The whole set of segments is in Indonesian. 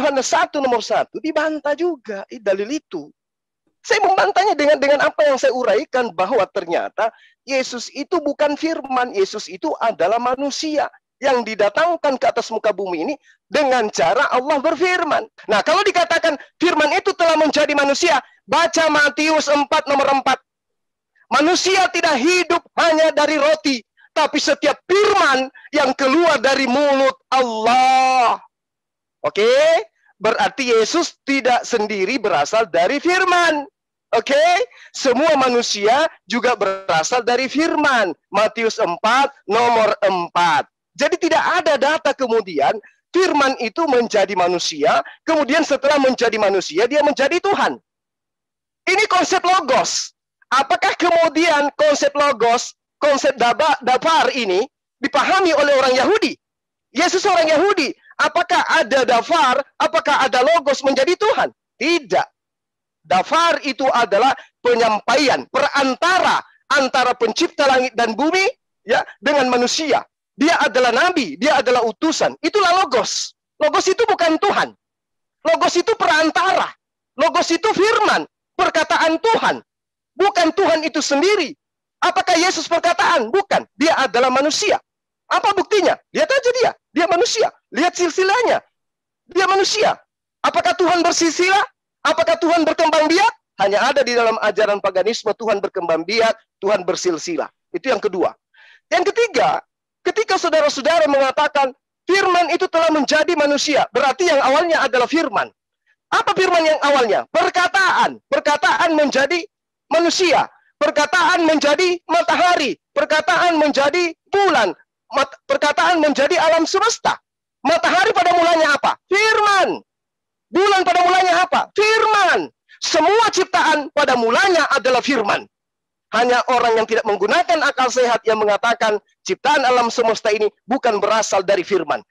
Yohanes 1 nomor 1 dibantah juga dalil itu. Saya membantahnya dengan apa yang saya uraikan, bahwa ternyata Yesus itu bukan firman. Yesus itu adalah manusia yang didatangkan ke atas muka bumi ini dengan cara Allah berfirman. Nah, kalau dikatakan firman itu telah menjadi manusia, baca Matius 4 nomor 4. Manusia tidak hidup hanya dari roti, tapi setiap firman yang keluar dari mulut Allah. Oke? Berarti Yesus tidak sendiri berasal dari firman. Oke? Semua manusia juga berasal dari firman. Matius 4 nomor 4. Jadi tidak ada data kemudian firman itu menjadi manusia, kemudian setelah menjadi manusia dia menjadi Tuhan. Ini konsep logos. Apakah kemudian konsep logos, konsep dafar ini dipahami oleh orang Yahudi? Yesus orang Yahudi. Apakah ada dafar, apakah ada logos menjadi Tuhan? Tidak. Dafar itu adalah penyampaian perantara antara pencipta langit dan bumi ya dengan manusia. Dia adalah nabi, dia adalah utusan. Itulah logos. Logos itu bukan Tuhan. Logos itu perantara. Logos itu firman, perkataan Tuhan. Bukan Tuhan itu sendiri. Apakah Yesus perkataan? Bukan. Dia adalah manusia. Apa buktinya? Lihat aja dia manusia. Lihat silsilahnya. Dia manusia. Apakah Tuhan bersilsilah? Apakah Tuhan berkembang biak? Hanya ada di dalam ajaran paganisme Tuhan berkembang biak, Tuhan bersilsilah. Itu yang kedua. Yang ketiga, ketika saudara-saudara mengatakan firman itu telah menjadi manusia, berarti yang awalnya adalah firman. Apa firman yang awalnya? Perkataan. Perkataan menjadi manusia. Perkataan menjadi matahari. Perkataan menjadi bulan. Perkataan menjadi alam semesta. Matahari pada mulanya apa? Firman. Bulan pada mulanya apa? Firman. Semua ciptaan pada mulanya adalah firman. Hanya orang yang tidak menggunakan akal sehat yang mengatakan ciptaan alam semesta ini bukan berasal dari firman.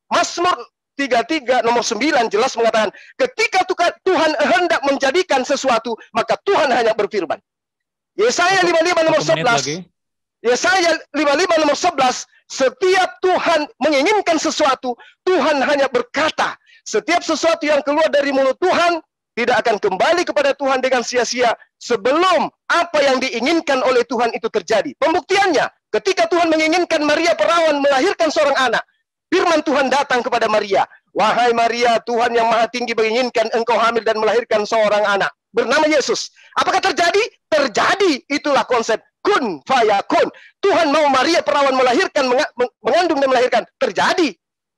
Mazmur 33 nomor 9 jelas mengatakan ketika Tuhan hendak menjadikan sesuatu, maka Tuhan hanya berfirman. Yesaya 55 nomor 11. Yesaya 55 nomor 11, setiap Tuhan menginginkan sesuatu, Tuhan hanya berkata. Setiap sesuatu yang keluar dari mulut Tuhan tidak akan kembali kepada Tuhan dengan sia-sia sebelum apa yang diinginkan oleh Tuhan itu terjadi. Pembuktiannya, ketika Tuhan menginginkan Maria perawan melahirkan seorang anak, firman Tuhan datang kepada Maria. Wahai Maria, Tuhan yang maha tinggi menginginkan engkau hamil dan melahirkan seorang anak bernama Yesus. Apakah terjadi? Terjadi. Itulah konsep kun fayakun. Tuhan mau Maria perawan melahirkan, mengandung dan melahirkan. Terjadi.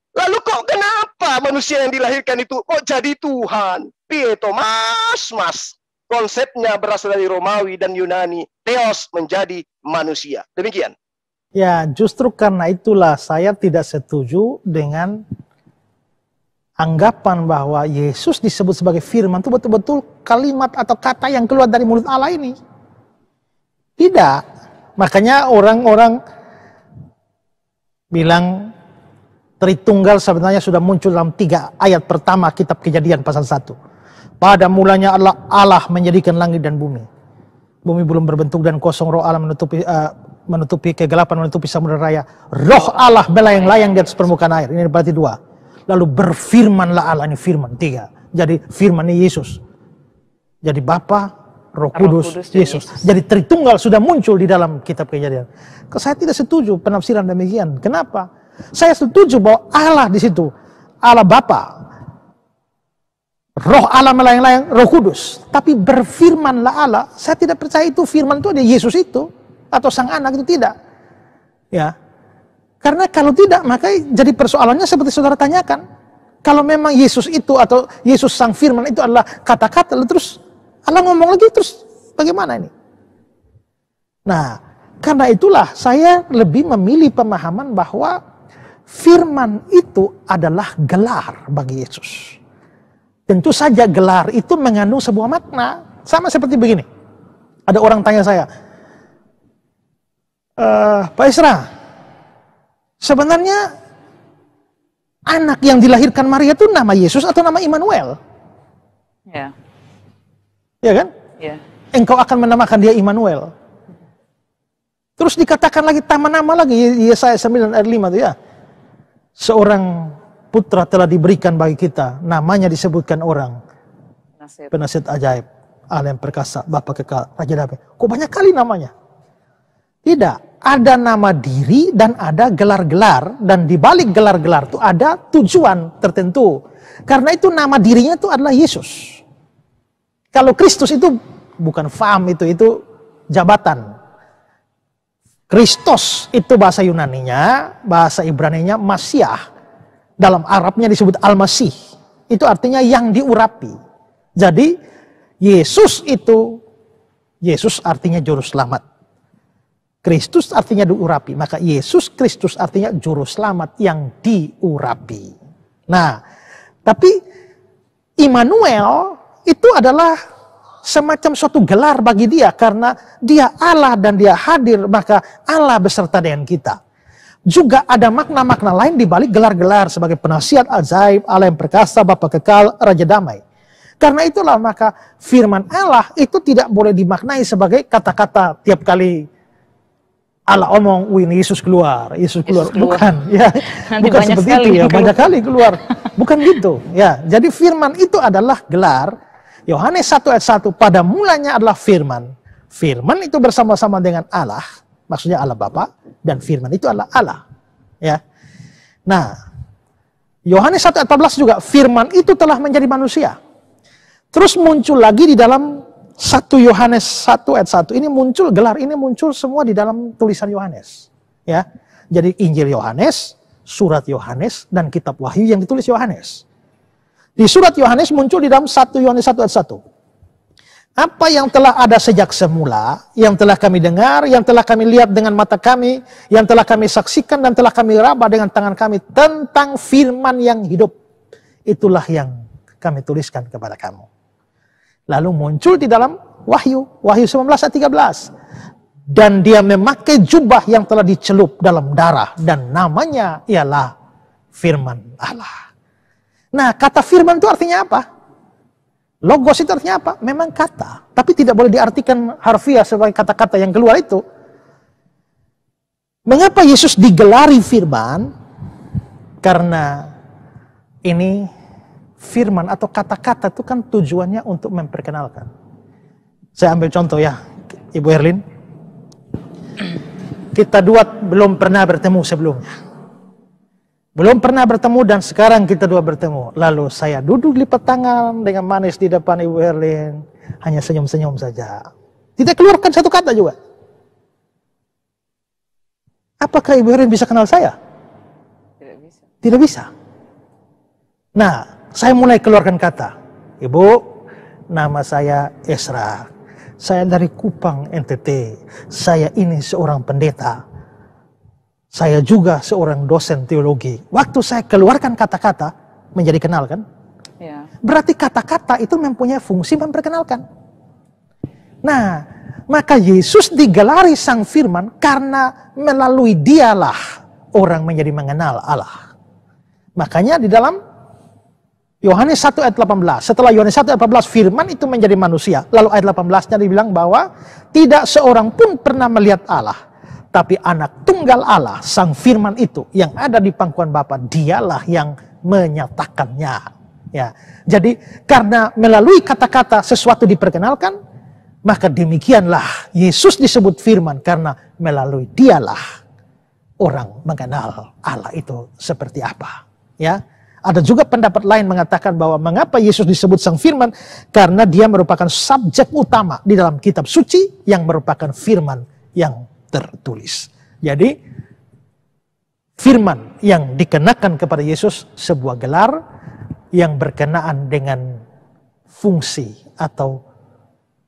Lalu kok kenapa manusia yang dilahirkan itu kok jadi Tuhan? Pieto mas. Konsepnya berasal dari Romawi dan Yunani. Theos menjadi manusia. Demikian. Ya, justru karena itulah saya tidak setuju dengan anggapan bahwa Yesus disebut sebagai firman itu betul-betul kalimat atau kata yang keluar dari mulut Allah ini. Tidak. Makanya orang-orang bilang Tritunggal sebenarnya sudah muncul dalam 3 ayat pertama kitab Kejadian pasal 1. Pada mulanya Allah menjadikan langit dan bumi. Bumi belum berbentuk dan kosong, roh Allah menutupi kegelapan, menutupi samudera raya. Roh Allah melayang-layang di atas permukaan air. Ini berarti 2. Lalu berfirmanlah Allah, ini firman 3. Jadi firman ini Yesus. Jadi Bapa, Roh Kudus, Yesus. Jadi Tritunggal sudah muncul di dalam kitab Kejadian. Saya tidak setuju penafsiran demikian. Kenapa? Saya setuju bahwa Allah di situ, Allah Bapa, Roh Allah melayang-layang, Roh Kudus. Tapi berfirmanlah Allah, saya tidak percaya itu firman itu ada Yesus itu atau Sang Anak itu, tidak. Ya. Karena kalau tidak, maka jadi persoalannya seperti saudara tanyakan. Kalau memang Yesus itu atau Yesus Sang Firman itu adalah kata-kata, terus Allah ngomong lagi, terus bagaimana ini? Nah, karena itulah saya lebih memilih pemahaman bahwa firman itu adalah gelar bagi Yesus. Tentu saja gelar itu mengandung sebuah makna. Sama seperti begini. Ada orang tanya saya, Pak Isra, sebenarnya anak yang dilahirkan Maria itu nama Yesus atau nama Immanuel? Ya. Ya kan? Ya. Engkau akan menamakan dia Immanuel. Terus dikatakan lagi, tambah nama lagi, Yesaya 9 ayat 5 itu ya. seorang putra telah diberikan bagi kita, namanya disebutkan orang, penasihat ajaib, Allah yang perkasa, Bapa kekal, Raja damai. Kok banyak kali namanya? Tidak, ada nama diri dan ada gelar-gelar, dan di balik gelar-gelar itu ada tujuan tertentu. Karena itu nama dirinya itu adalah Yesus. Kalau Kristus itu bukan fam, itu jabatan. Kristos itu bahasa Yunaninya, bahasa Ibraninya Masiah. Dalam Arabnya disebut Al-Masih. Itu artinya yang diurapi. Jadi Yesus artinya juru selamat. Kristus artinya diurapi. Maka Yesus Kristus artinya juru selamat yang diurapi. Nah, tapi Immanuel itu adalah semacam suatu gelar bagi dia, karena dia Allah dan dia hadir, maka Allah beserta dengan kita. Juga ada makna-makna lain di balik gelar-gelar sebagai penasihat ajaib, Allah yang perkasa, Bapa kekal, Raja damai. Karena itulah maka firman Allah itu tidak boleh dimaknai sebagai kata-kata tiap kali Allah omong, ini Yesus keluar. Bukan, ya, bukan seperti itu ya, banyak kali keluar. Bukan gitu, ya. Jadi firman itu adalah gelar. Yohanes 1 ayat 1, pada mulanya adalah firman. Firman itu bersama-sama dengan Allah, maksudnya Allah Bapa, dan firman itu adalah Allah. Ya. Nah, Yohanes 1 ayat 14 juga, firman itu telah menjadi manusia. Terus muncul lagi di dalam 1 Yohanes 1 ayat 1, ini muncul gelar, ini muncul semua di dalam tulisan Yohanes. Ya. Jadi Injil Yohanes, surat Yohanes, dan kitab Wahyu yang ditulis Yohanes. Di surat Yohanes muncul di dalam 1 Yohanes 1 ayat 1. Apa yang telah ada sejak semula, yang telah kami dengar, yang telah kami lihat dengan mata kami, yang telah kami saksikan dan telah kami raba dengan tangan kami tentang firman yang hidup. Itulah yang kami tuliskan kepada kamu. Lalu muncul di dalam Wahyu 19 ayat 13. Dan dia memakai jubah yang telah dicelup dalam darah, dan namanya ialah firman Allah. Nah, kata firman itu artinya apa? Logos itu artinya apa? Memang kata. Tapi tidak boleh diartikan harfiah sebagai kata-kata yang keluar itu. Mengapa Yesus digelari firman? Karena ini firman atau kata-kata itu kan tujuannya untuk memperkenalkan. Saya ambil contoh ya, Ibu Erlin. Kita dua belum pernah bertemu sebelumnya. Belum pernah bertemu dan sekarang kita dua bertemu. Lalu saya duduk lipat tangan dengan manis di depan Ibu Erlin. Hanya senyum-senyum saja. Tidak keluarkan satu kata juga. Apakah Ibu Erlin bisa kenal saya? Tidak bisa. Tidak bisa. Nah, saya mulai keluarkan kata. Ibu, nama saya Esra. Saya dari Kupang, NTT. Saya ini seorang pendeta. Saya juga seorang dosen teologi. Waktu saya keluarkan kata-kata, menjadi kenal kan? Ya. Berarti kata-kata itu mempunyai fungsi memperkenalkan. Nah, maka Yesus digelari sang firman karena melalui dialah orang menjadi mengenal Allah. Makanya di dalam Yohanes 1 ayat 18, setelah Yohanes 1 ayat 18 firman itu menjadi manusia. Lalu ayat 18-nya dibilang bahwa tidak seorang pun pernah melihat Allah. Tapi anak tunggal Allah, sang firman itu yang ada di pangkuan Bapa, dialah yang menyatakannya. Ya. Jadi karena melalui kata-kata sesuatu diperkenalkan, maka demikianlah Yesus disebut firman karena melalui dialah orang mengenal Allah itu seperti apa. Ya. Ada juga pendapat lain mengatakan bahwa mengapa Yesus disebut sang firman, karena dia merupakan subjek utama di dalam kitab suci yang merupakan firman yang tertulis. Jadi firman yang dikenakan kepada Yesus sebuah gelar yang berkenaan dengan fungsi atau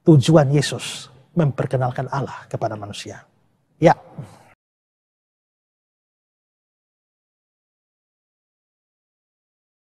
tujuan Yesus memperkenalkan Allah kepada manusia. Ya.